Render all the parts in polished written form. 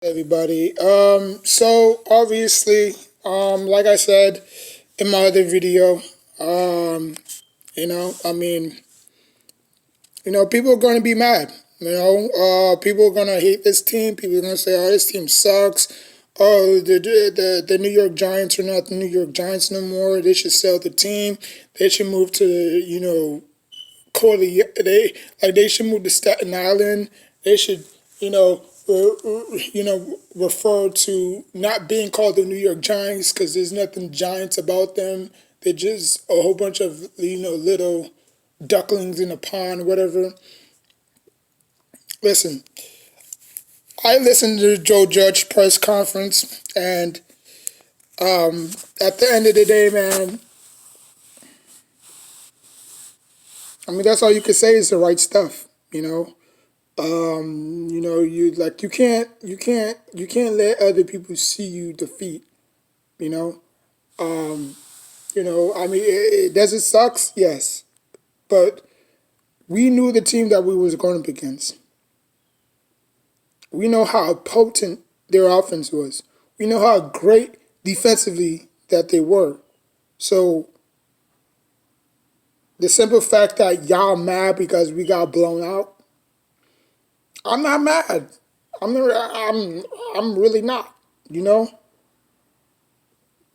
everybody. So obviously, like I said in my other video, um, I mean, people are going to be mad. People are going to hate this team. People are going to say, "Oh, this team sucks." Oh, the New York Giants are not the New York Giants no more. They should sell the team. They should move to Corley. They should move to Staten Island. They should refer to not being called the New York Giants because there's nothing Giants about them. They're just a whole bunch of little ducklings in a pond, whatever. Listen, I listened to the Joe Judge press conference, and at the end of the day, man, I mean that's all you can say is the right stuff. You can't let other people see you defeat. You know, I mean, does it sucks? Yes, but we knew the team that we was going up against. We know how potent their offense was. We know how great defensively that they were. So the simple fact that y'all mad because we got blown out, I'm not mad. I'm really not. You know,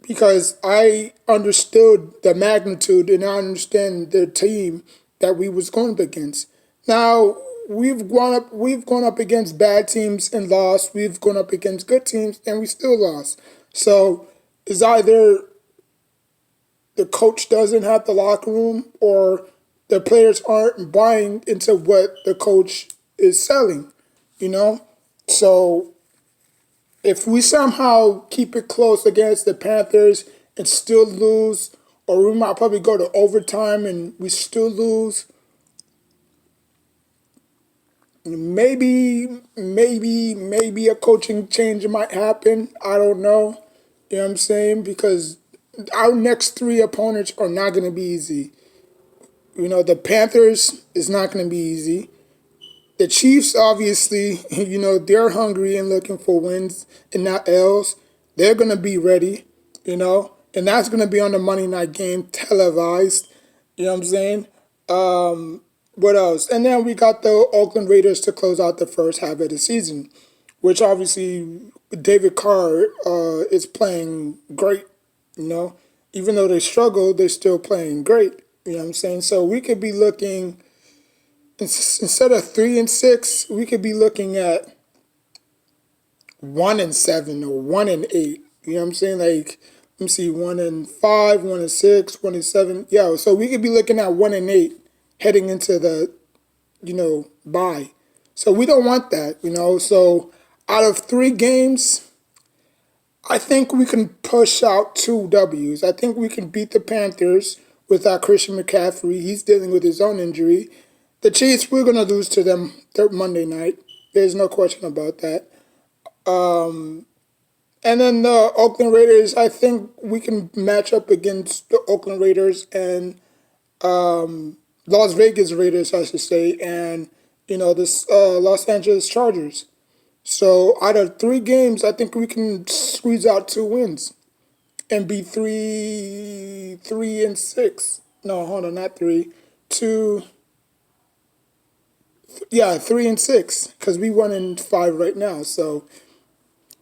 because I understood the magnitude and I understand the team that we was going up against. Now we've gone up against bad teams and lost. We've gone up against good teams and we still lost. So it's either the coach doesn't have the locker room or the players aren't buying into what the coach is selling, you know? So if we somehow keep it close against the Panthers and still lose, or we might probably go to overtime and we still lose, maybe a coaching change might happen. I don't know. You know what I'm saying? Because our next three opponents are not going to be easy. The Panthers is not going to be easy. The Chiefs, obviously, they're hungry and looking for wins and not L's. They're going to be ready, and that's going to be on the Monday night game, televised. You know what I'm saying? What else? And then we got the Oakland Raiders to close out the first half of the season, which obviously David Carr is playing great, you know. Even though they struggle, they're still playing great. You know what I'm saying? So we could be looking instead of 3-6, we could be looking at 1-7 or 1-8. You know what I'm saying? Like, let me see, 1-5, 1-6, 1-7. Yeah, so we could be looking at 1-8 heading into the, bye. So we don't want that, So out of 3 games, I think we can push out 2 W's. I think we can beat the Panthers without Christian McCaffrey. He's dealing with his own injury. The Chiefs, we're going to lose to them Monday night. There's no question about that. And then the Oakland Raiders, I think we can match up against the Oakland Raiders and Las Vegas Raiders, I should say, and, this Los Angeles Chargers. So out of 3 games, I think we can squeeze out 2 wins and be 3-6. No, hold on, not 3. 2. Yeah, 3-6 because we 1-5 right now. So,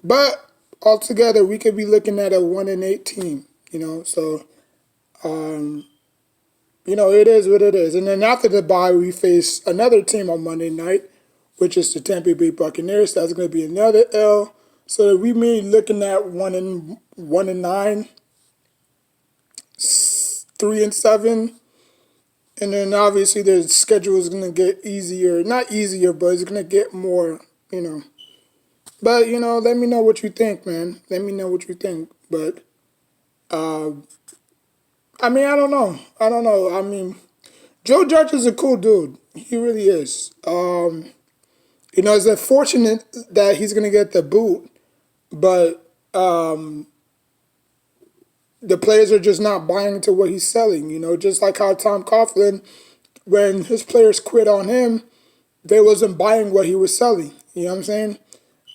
but altogether we could be looking at a 1-8 team. So it is what it is. And then after the bye, we face another team on Monday night, which is the Tampa Bay Buccaneers. That's going to be another L. So we may be looking at 1-9, 3-7. And then obviously the schedule is going to get easier. Not easier, but it's going to get more, But, let me know what you think, man. Let me know what you think. But, I mean, I don't know. I mean, Joe Judge is a cool dude. He really is. It's unfortunate that he's going to get the boot, but the players are just not buying into what he's selling. Just like how Tom Coughlin, when his players quit on him, they wasn't buying what he was selling. You know what I'm saying?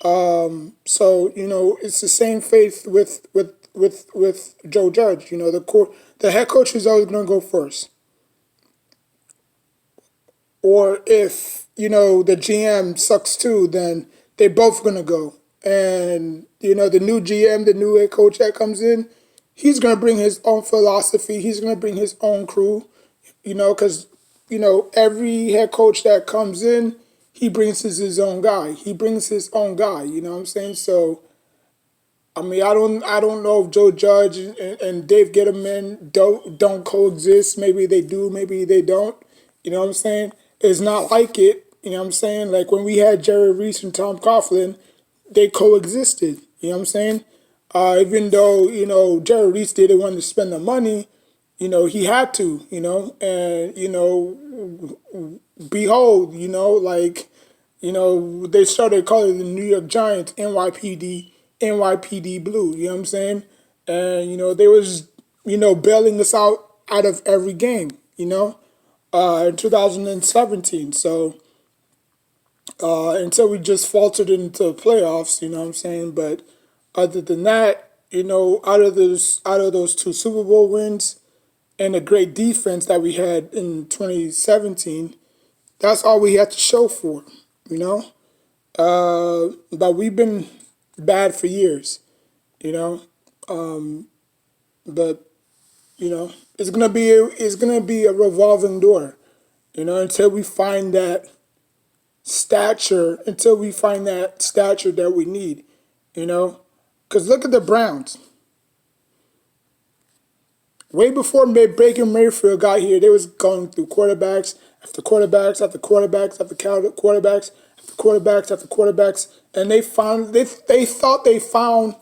So it's the same faith with Joe Judge. The head coach is always going to go first. Or if the GM sucks too, then they both going to go. And the new GM, the new head coach that comes in, he's going to bring his own philosophy. He's going to bring his own crew. Because every head coach that comes in, he brings his own guy. He brings his own guy. You know what I'm saying? So I mean, I don't know if Joe Judge and Dave Gettleman don't coexist. Maybe they do, maybe they don't. You know what I'm saying? It's not like it. You know what I'm saying? Like when we had Jerry Reese and Tom Coughlin, they coexisted. You know what I'm saying? Even though Jerry Reese didn't want to spend the money, he had to. And behold, they started calling the New York Giants NYPD Blue. You know what I'm saying? And they was bailing us out of every game. In 2017. So until we just faltered into the playoffs. You know what I'm saying? But other than that, out of those two Super Bowl wins and a great defense that we had in 2017, that's all we had to show for. You know. But we've been bad for years, you know. But it's gonna be a revolving door, until we find that stature that we need, you know. Because look at the Browns. Way before Baker Mayfield got here, they was going through quarterbacks after quarterbacks after quarterbacks after quarterbacks after quarterbacks after quarterbacks, and they thought they found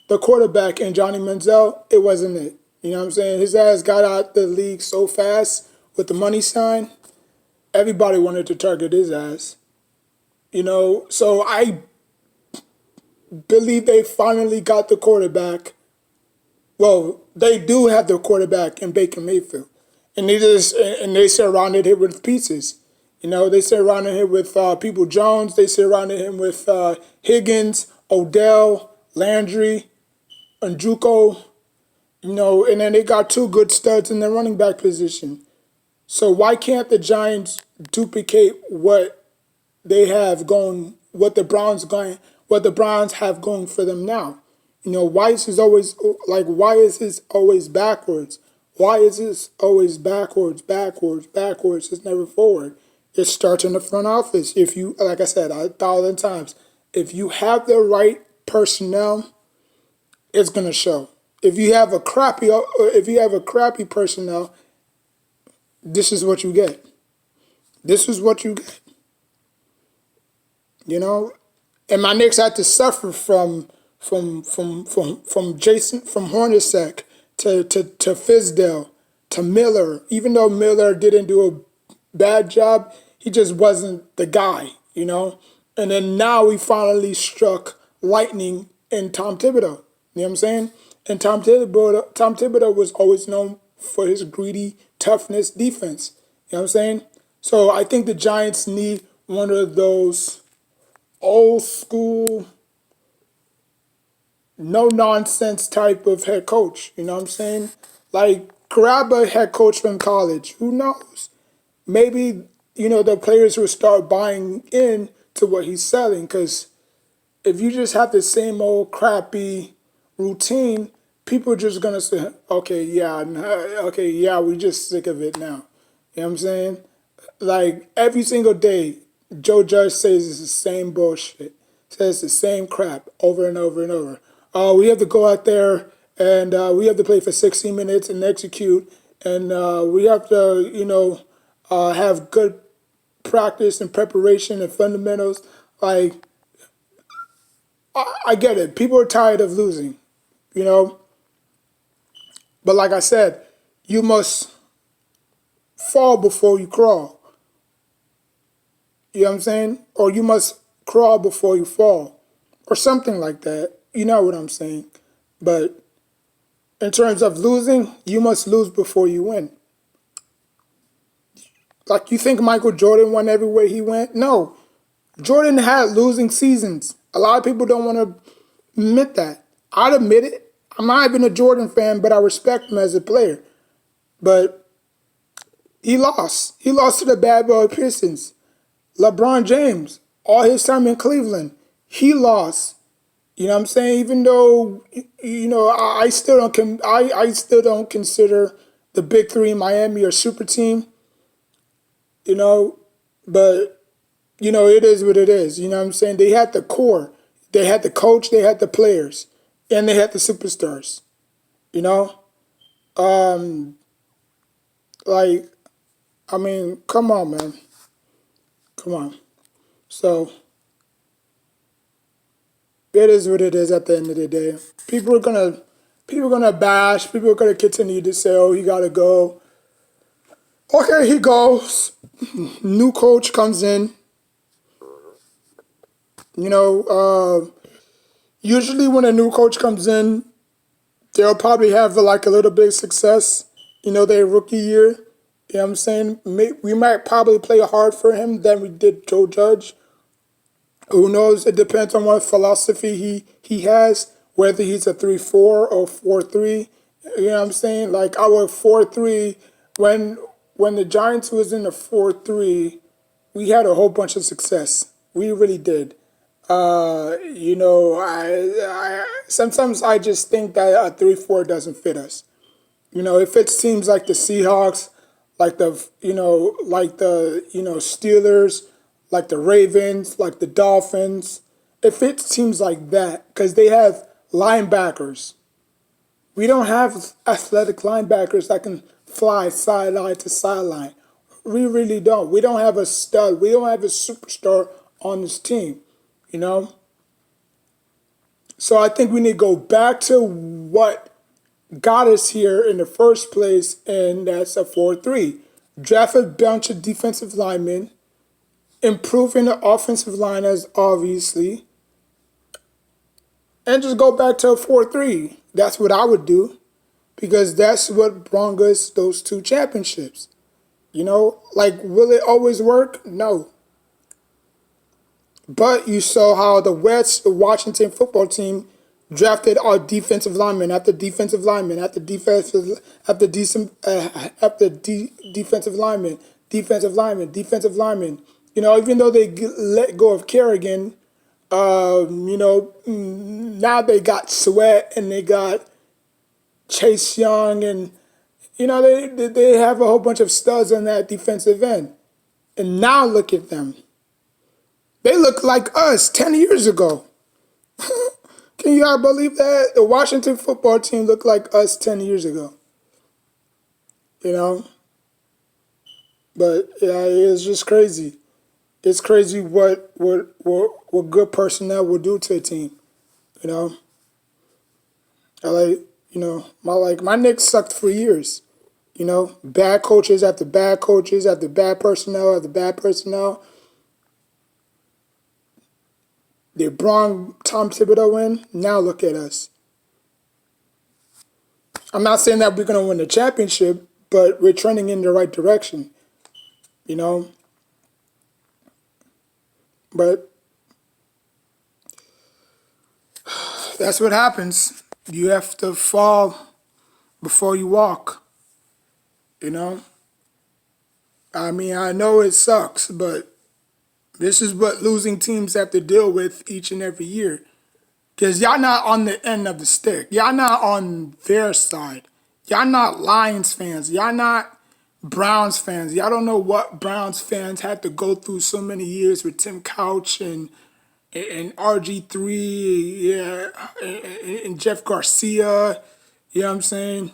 the quarterback in Johnny Manziel. It wasn't it. You know what I'm saying? His ass got out the league so fast with the money sign. Everybody wanted to target his ass. So I believe they finally got the quarterback. Well, they do have the quarterback in Baker Mayfield, and they surrounded him with pieces. They surrounded him with People Jones. They surrounded him with Higgins, Odell, Landry, and Juco. And then they got two good studs in the running back position. So why can't the Giants duplicate what they have going, what the Browns have going for them now? Why is this always backwards? Why is this always backwards, backwards, backwards? It's never forward. It starts in the front office. If you, like I said 1,000 times, if you have the right personnel, it's gonna show. If you have a crappy personnel, this is what you get. This is what you get. And my Knicks had to suffer from Jason, from Hornacek to Fizdale to Miller. Even though Miller didn't do a bad job, he just wasn't the guy. And then now we finally struck lightning in Tom Thibodeau. You know what I'm saying? And Tom Thibodeau was always known for his greedy toughness defense. You know what I'm saying? So I think the Giants need one of those old school, no nonsense type of head coach. You know what I'm saying? Like, grab a head coach from college. Who knows? Maybe, the players will start buying in to what he's selling. Because if you just have the same old crappy routine, people are just going to say, okay, yeah, we're just sick of it now. You know what I'm saying? Like, every single day, Joe Judge says it's the same bullshit. Says the same crap over and over and over. We have to go out there and we have to play for 60 minutes and execute. And we have to, have good practice and preparation and fundamentals. Like, I get it. People are tired of losing, you know. But like I said, you must fall before you crawl. You know what I'm saying? Or you must crawl before you fall. Or something like that. You know what I'm saying. But in terms of losing, you must lose before you win. Like, you think Michael Jordan won everywhere he went? No. Jordan had losing seasons. A lot of people don't want to admit that. I'd admit it. I'm not even a Jordan fan, but I respect him as a player. But he lost. He lost to the bad boy Pistons. LeBron James, all his time in Cleveland, he lost. You know what I'm saying? Even though I still don't I still don't consider the big three in Miami a super team. You know, but it is what it is. You know what I'm saying? They had the core, they had the coach, they had the players, and they had the superstars. You know, um, like I mean, come on, man, come on. So it is what it is at the end of the day. People are gonna people are gonna bash. People are gonna continue to say, "Oh, he gotta go." Okay, he goes. New coach comes in. You know, usually when a new coach comes in, they'll probably have like a little bit of success. Their rookie year. You know what I'm saying? We might probably play hard for him than we did Joe Judge. Who knows? It depends on what philosophy he has, whether he's a 3-4 or 4-3. You know what I'm saying? Like our 4-3, when when the Giants was in the 4-3, we had a whole bunch of success. We really did. Sometimes I just think that a 3-4 doesn't fit us. It fits teams like the Seahawks, like the Steelers, like the Ravens, like the Dolphins. It fits teams like that because they have linebackers. We don't have athletic linebackers that can fly sideline to sideline. We really don't. We don't have a stud. We don't have a superstar on this team, you know? So I think we need to go back to what got us here in the first place, and that's a 4-3. Draft a bunch of defensive linemen, improving the offensive line as obviously, and just go back to a 4-3. That's what I would do because that's what brought us those two championships. Like, will it always work? No. But you saw how the Washington football team drafted our defensive lineman after defensive lineman after defensive lineman, defensive lineman. Even though they let go of Kerrigan, now they got Sweat and they got Chase Young, and they have a whole bunch of studs on that defensive end. And now look at them. They look like us 10 years ago. Can y'all believe that? The Washington football team looked like us 10 years ago. You know? But yeah, it's just crazy. It's crazy what good personnel will do to a team. You know? I my Knicks sucked for years. Bad coaches after bad coaches after bad personnel after bad personnel. They brought Tom Thibodeau in. Now look at us. I'm not saying that we're going to win the championship, but we're trending in the right direction. You know? But that's what happens. You have to fall before you walk. You know? I mean, I know it sucks, but this is what losing teams have to deal with each and every year. Because y'all not on the end of the stick. Y'all not on their side. Y'all not Lions fans. Y'all not Browns fans. Y'all don't know what Browns fans had to go through so many years with Tim Couch and RG3, yeah, and Jeff Garcia. You know what I'm saying?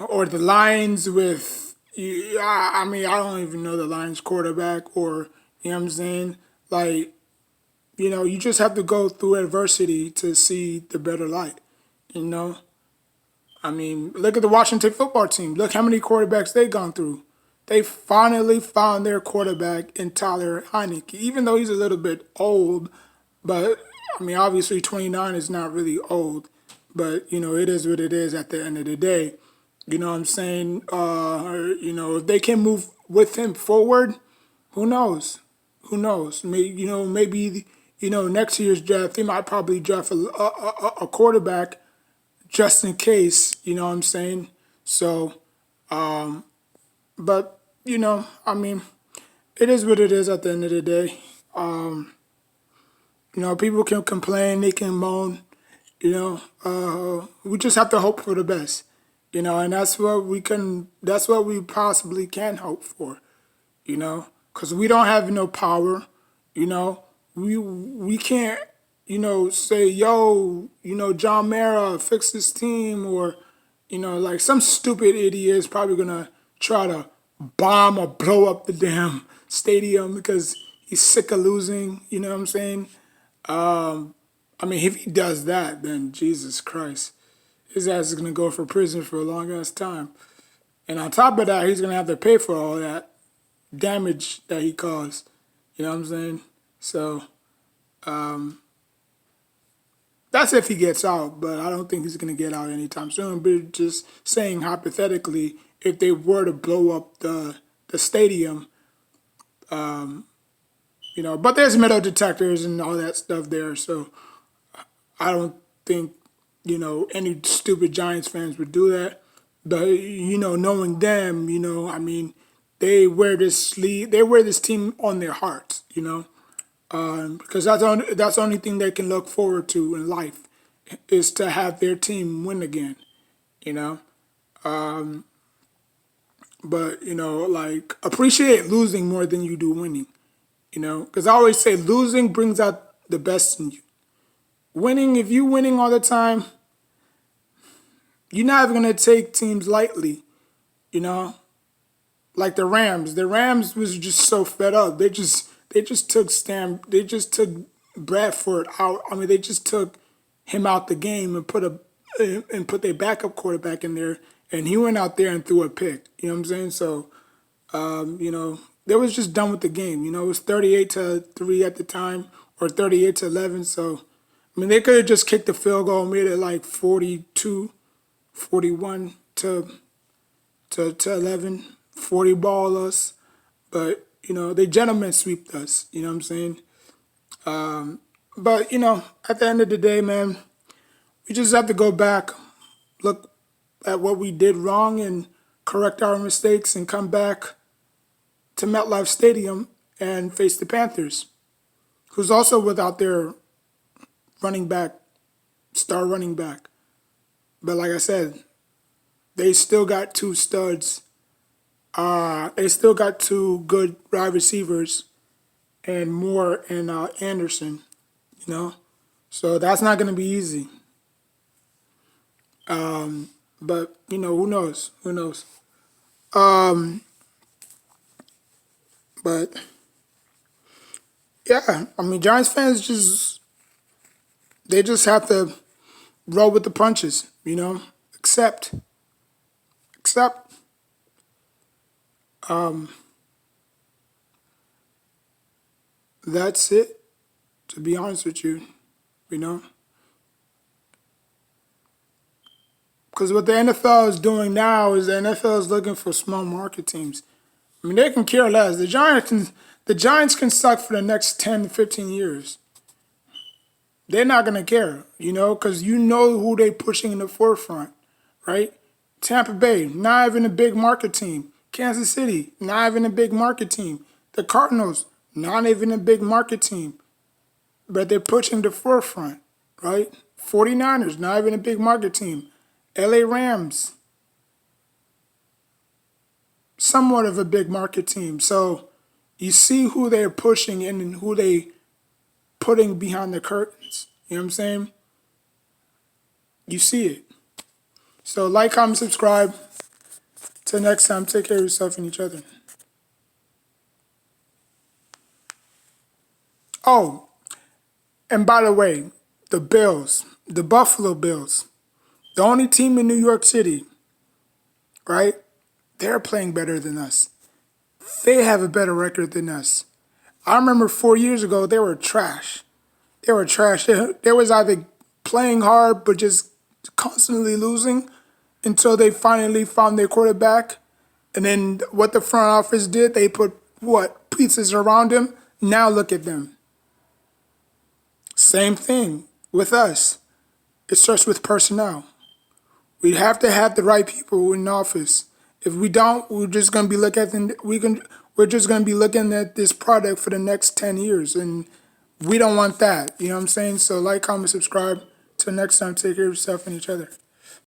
Or the Lions with, I mean, I don't even know the Lions quarterback, or, you know what I'm saying? Like, you just have to go through adversity to see the better light, you know? I mean, look at the Washington football team. Look how many quarterbacks they gone through. They finally found their quarterback in Tyler Heineke, even though he's a little bit old. But, I mean, obviously 29 is not really old. But, it is what it is at the end of the day. You know what I'm saying? If they can move with him forward, who knows? Who knows? Maybe next year's draft, they might probably draft a quarterback just in case, you know what I'm saying? So, but, I mean, it is what it is at the end of the day. People can complain, they can moan, we just have to hope for the best, and that's what we possibly can hope for, because we don't have no power, you know, we can't, say, yo, John Mara, fix this team, or, like some stupid idiot is probably gonna try to bomb or blow up the damn stadium because he's sick of losing, you know what I'm saying? I mean, if he does that, then Jesus Christ, his ass is gonna go for prison for a long ass time. And on top of that, he's gonna have to pay for all that damage that he caused. You know what I'm saying? So that's if he gets out, but I don't think he's gonna get out anytime soon. But just saying hypothetically, if they were to blow up the stadium, but there's metal detectors and all that stuff there, so I don't think, any stupid Giants fans would do that. But, knowing them, I mean, they wear this team on their hearts, because that's the only thing they can look forward to in life is to have their team win again, you know. But, like appreciate losing more than you do winning, because I always say losing brings out the best in you. Winning, if you winning all the time, you're not even gonna take teams lightly, you know. Like the Rams. The Rams was just so fed up. They just took Bradford out. I mean, they just took him out the game and put their backup quarterback in there, and he went out there and threw a pick. You know what I'm saying? So, they was just done with the game. It was 38-3 at the time, or 38-11. So, I mean, they could have just kicked the field goal and made it like 42, 41 to 11, 40 ball us. But, they gentlemen sweeped us. You know what I'm saying? But, at the end of the day, man, we just have to go back, look at what we did wrong and correct our mistakes and come back to MetLife Stadium and face the Panthers, who's also without their running back, star running back. But like I said, they still got two studs. They still got two good wide receivers and Moore and Anderson, So that's not going to be easy. But, who knows? Who knows? But, yeah, I mean, Giants fans they just have to roll with the punches, accept. That's it, to be honest with you, Because what the NFL is doing now is the NFL is looking for small market teams. I mean, they can care less. The Giants can suck for the next 10 to 15 years. They're not going to care, because who they pushing in the forefront, right? Tampa Bay, not even a big market team. Kansas City, not even a big market team. The Cardinals, not even a big market team. But they're pushing the forefront, right? 49ers, not even a big market team. LA Rams, somewhat of a big market team. So you see who they're pushing and who they putting behind the curtains. You know what I'm saying? You see it. So like, comment, subscribe. Till next time, take care of yourself and each other. Oh, and by the way, the Bills, the Buffalo Bills, the only team in New York City, right? They're playing better than us. They have a better record than us. I remember 4 years ago, they were trash. They were trash. They was either playing hard but just constantly losing until they finally found their quarterback. And then what the front office did, they put, pieces around him. Now look at them. Same thing with us. It starts with personnel. We have to have the right people in office. If we don't, we're just gonna be we're just gonna be looking at this product for the next 10 years, and we don't want that. You know what I'm saying? So like, comment, subscribe. Till next time, take care of yourself and each other.